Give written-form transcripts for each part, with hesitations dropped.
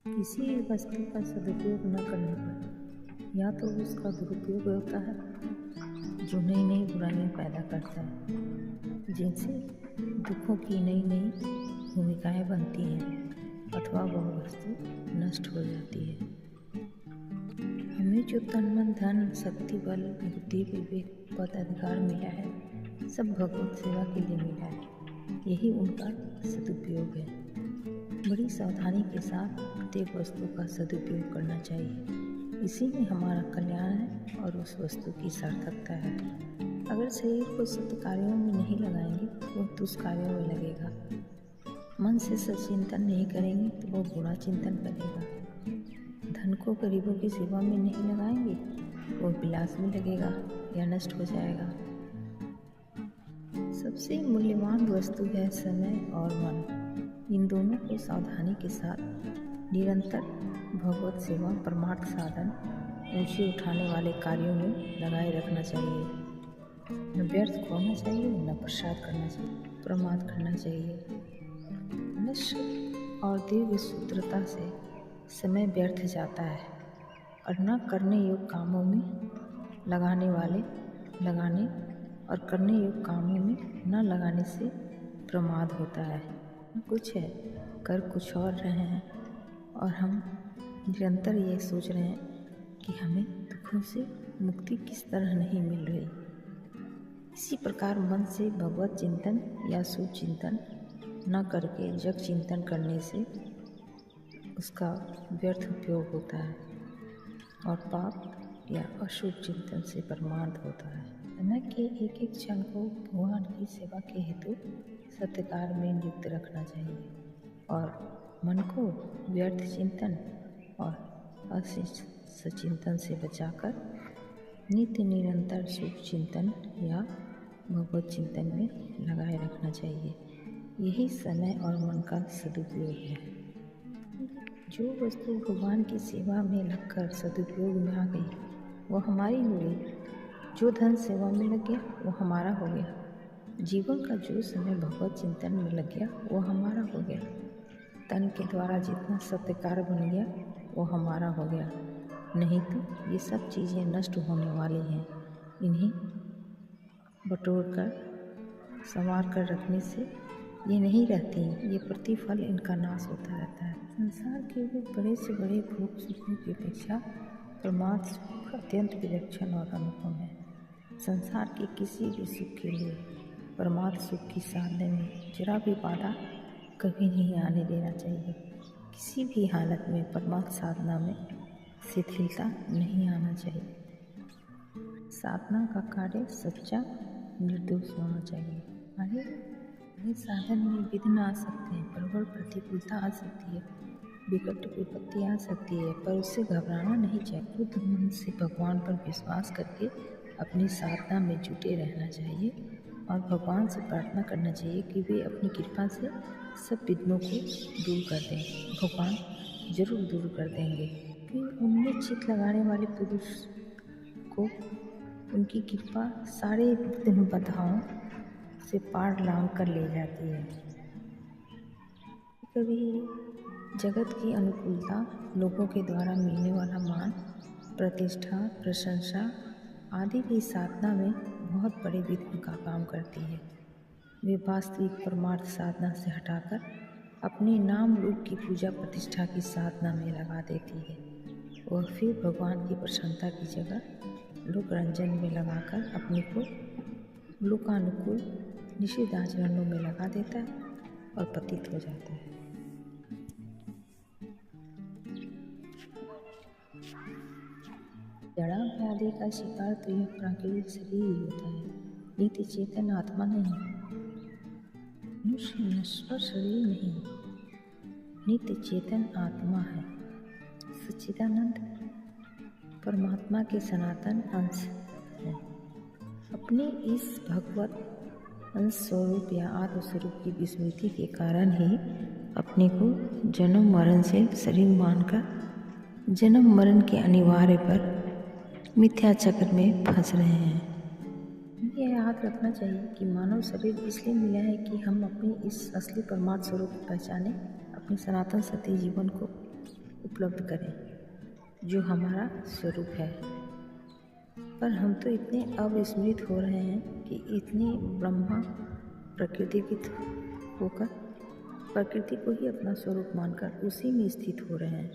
किसी वस्तु का सदुपयोग न करने पर या तो उसका दुरुपयोग होता है, जो नई नई बुराइयां पैदा करता है, जिनसे दुखों की नई नई भूमिकाएं बनती हैं, अथवा वह वस्तु नष्ट हो जाती है। हमें जो तन मन धन शक्ति बल बुद्धि विवेक पद अधिकार मिला है, सब भगवत सेवा के लिए मिला है। यही उनका सदुपयोग है। बड़ी सावधानी के साथ प्रत्येक वस्तु का सदुपयोग करना चाहिए। इसी में हमारा कल्याण है और उस वस्तु की सार्थकता है। अगर शरीर को सत्य कार्यों में नहीं लगाएंगे तो वह दुष्कार्यों में लगेगा। मन से सचिंतन नहीं करेंगे तो वह बुरा चिंतन करेगा। धन को गरीबों की सेवा में नहीं लगाएंगे वह विलास में लगेगा या नष्ट हो जाएगा। सबसे मूल्यवान वस्तु है समय और मन। इन दोनों को सावधानी के साथ निरंतर भगवत सेवा परमार्थ साधन ऊंचे उठाने वाले कार्यों में लगाए रखना चाहिए। न व्यर्थ खोना चाहिए, न प्रसाद करना चाहिए, प्रमाद करना चाहिए। निश्चित और दीर्घ सूत्रता से समय व्यर्थ जाता है और न करने योग्य कामों में लगाने और करने योग्य कामों में न लगाने से प्रमाद होता है। कुछ है कर कुछ और रहे हैं और हम निरंतर ये सोच रहे हैं कि हमें दुखों से मुक्ति किस तरह नहीं मिल रही। इसी प्रकार मन से भगवत चिंतन या शुभ चिंतन न करके जग चिंतन करने से उसका व्यर्थ उपयोग होता है और पाप या अशुभ चिंतन से प्रमाद होता है। समय के एक एक क्षण को भगवान की सेवा के हेतु सत्कार में नियुक्त रखना चाहिए और मन को व्यर्थ चिंतन और अशिष्ट चिंतन से बचाकर नित्य निरंतर शुभ चिंतन या भगवत चिंतन में लगाए रखना चाहिए। यही समय और मन का सदुपयोग है। जो वस्तु भगवान की सेवा में लगकर सदुपयोग में आ गई वो हमारी हो गई। जो धन सेवा में लग गया वो हमारा हो गया। जीवन का जो समय भगवत चिंतन में लग गया वो हमारा हो गया। तन के द्वारा जितना सत्कार बन गया वो हमारा हो गया। नहीं तो ये सब चीज़ें नष्ट होने वाली हैं। इन्हें बटोर कर संवार कर रखने से ये नहीं रहती, ये प्रतिफल इनका नाश होता रहता है। संसार के भी बड़े से बड़े भोग सुखों की अपेक्षा परमार्थ सुख अत्यंत विलक्षण और अनुपम है। संसार के किसी भी सुख के लिए परमार्थ सुख की साधने में जरा भी बाधा कभी नहीं आने देना चाहिए। किसी भी हालत में परमार्थ साधना में शिथिलता नहीं आना चाहिए। साधना का कार्य सच्चा निर्दोष होना चाहिए। हमारे साधन में विघ्न आ सकते हैं, प्रबल प्रतिकूलता आ सकती है, विकट विपत्ति आ सकती है, पर उससे घबराना नहीं चाहिए। शुद्ध मन से भगवान पर विश्वास करके अपनी साधना में जुटे रहना चाहिए और भगवान से प्रार्थना करना चाहिए कि वे अपनी कृपा से सब विघ्नों को दूर कर दें। भगवान जरूर दूर कर देंगे कि उनमें चित लगाने वाले पुरुष को उनकी कृपा सारे विघ्न बाधाओं से पार लांघ कर ले जाती है। कभी जगत की अनुकूलता, लोगों के द्वारा मिलने वाला मान, प्रतिष्ठा, प्रशंसा आदि भी साधना में बहुत बड़े विघ्न का काम करती है। वे वास्तविक परमार्थ साधना से हटाकर अपने नाम रूप की पूजा प्रतिष्ठा की साधना में लगा देती है। वह फिर भगवान की प्रसन्नता की जगह लोक रंजन में लगाकर अपने को लोकानुकूल निषिद्ध आचरणों में लगा देता है और पतित हो जाता है। जड़ा व्याधि का शिकार तो यह प्राकृतिक शरीर ही होता है, नित्य चेतन आत्मा नहीं। मनुष्य नश्वर शरीर नहीं, नित्य चेतन आत्मा है। सच्चिदानंद परमात्मा के सनातन अंश है। अपने इस भगवत अंश स्वरूप या आत्म स्वरूप की विस्मृति के कारण ही अपने को जन्म मरण से शरीर मानकर जन्म मरण के अनिवार्य पर मिथ्या चक्र में फंस रहे हैं। यह याद रखना चाहिए कि मानव शरीर इसलिए मिला है कि हम अपने इस असली परमार्थ स्वरूप को पहचाने, अपने सनातन सत्य जीवन को उपलब्ध करें जो हमारा स्वरूप है। पर हम तो इतने अविस्मृत हो रहे हैं कि इतने ब्रह्मा प्रकृतिविद होकर प्रकृति को ही अपना स्वरूप मानकर उसी में स्थित हो रहे हैं,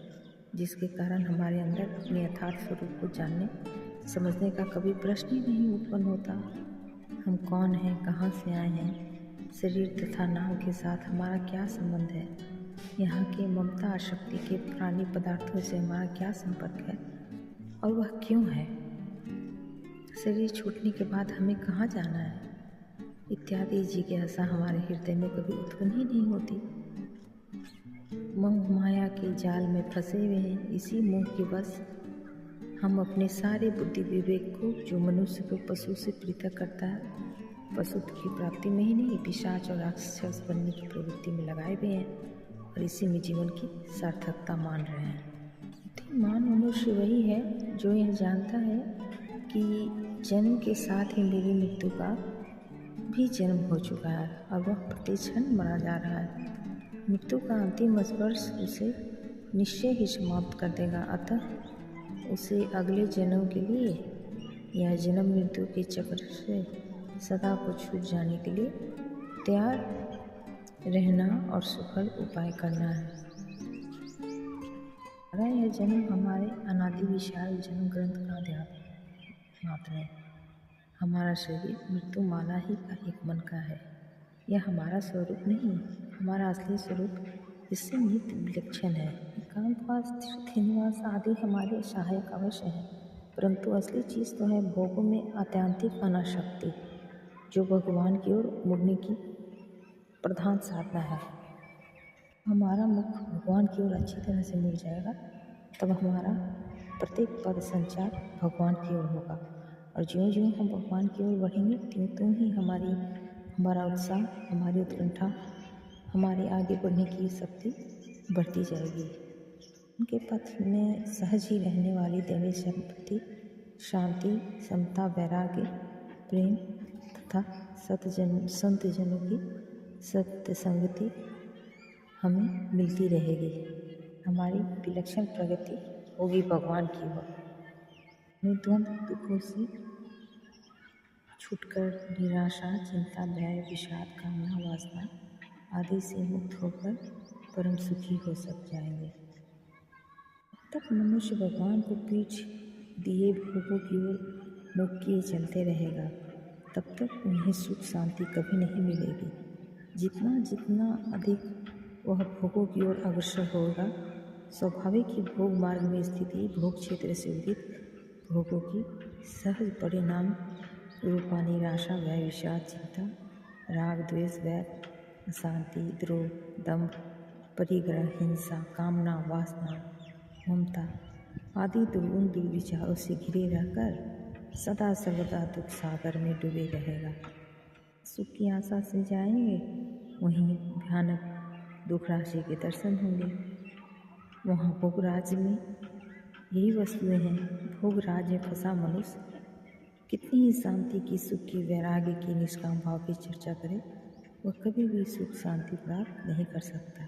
जिसके कारण हमारे अंदर अपने यथार्थ स्वरूप को जानने समझने का कभी प्रश्न ही नहीं उत्पन्न होता। हम कौन हैं, कहाँ से आए हैं, शरीर तथा नाम के साथ हमारा क्या संबंध है, यहाँ के ममता आसक्ति के प्राणी पदार्थों से हमारा क्या संपर्क है और वह क्यों है, शरीर छूटने के बाद हमें कहाँ जाना है इत्यादि जिज्ञासा हमारे हृदय में कभी उत्पन्न ही नहीं होती। मोह माया के जाल में फंसे हुए हैं। इसी मोह के बस हम अपने सारे बुद्धि विवेक को, जो मनुष्य को पशु से पृथक करता है, पशु की प्राप्ति में ही नहीं, पिशाच और राक्षस बनने की प्रवृत्ति में लगाए हुए हैं और इसी में जीवन की सार्थकता मान रहे हैं। बुद्धिमान मनुष्य वही है जो यह जानता है कि जन्म के साथ ही मेरी मृत्यु का भी जन्म हो चुका है और वह प्रतिक्षण मरा जा रहा है। मृत्यु का अंतिम स्पर्श उसे निश्चय ही समाप्त कर देगा, अतः उसे अगले जन्म के लिए या जन्म मृत्यु के चक्र से सदा को छूट जाने के लिए तैयार रहना और सुखद उपाय करना है। हमारा यह जन्म हमारे अनादि विशाल जन्म ग्रंथ का अध्यात्म मात्र है। हमारा शरीर मृत्यु माला ही का एक मन का है। यह हमारा स्वरूप नहीं, हमारा असली स्वरूप इससे नित्य विलक्षण है। एकांतवास, तीर्थनिवास आदि हमारे सहायक अवश्य हैं, परंतु असली चीज़ तो है भोगों में आत्यांतिक अनासक्ति, जो भगवान की ओर मुड़ने की प्रधान साधना है। हमारा मुख भगवान की ओर अच्छी तरह से मुड़ जाएगा, तब हमारा प्रत्येक पद संचार भगवान की ओर होगा और ज्यों ज्यों हम भगवान की ओर बढ़ेंगे त्यों त्यों ही हमारा उत्साह, हमारी उत्कंठा, हमारे आगे बढ़ने की शक्ति बढ़ती जाएगी। उनके पथ में सहज ही रहने वाली दैवी संपत्ति, शांति, समता, वैराग्य, प्रेम तथा संत जनों की सत्य संगति हमें मिलती रहेगी। हमारी विलक्षण प्रगति होगी भगवान की ओर। द्वंद्व दुखों से छूटकर निराशा, चिंता, भय, विषाद, कामना, वासना आदि से मुक्त होकर परम सुखी हो सक जाएंगे। जब तक मनुष्य भगवान को पीठ दिए भोगों की ओर मुख किए चलते रहेगा, तब तक उन्हें सुख शांति कभी नहीं मिलेगी। जितना जितना अधिक वह भोगों की ओर अग्रसर होगा, स्वाभाविक ही भोग मार्ग में स्थिति, भोग क्षेत्र से उदित भोगों की सहज परिणाम रूपा निराशा, भय, विषाद, चिंता, राग, द्वेष, वैर, अशांति, द्रोह, दंभ, परिग्रह, हिंसा, कामना, वासना, ममता आदि दुर्गुण दुर्विचारों से घिरे रहकर सदा सर्वदा दुख सागर में डूबे रहेगा। सुख की आशा से जाएंगे, वहीं भयानक दुख राशि के दर्शन होंगे। वहाँ भोग राज्य में यही वस्तुएं हैं। भोग राज्य में फंसा मनुष्य कितनी ही शांति की, सुख की, वैराग्य की, निष्काम भाव की चर्चा करे, वह कभी भी सुख शांति प्राप्त नहीं कर सकता।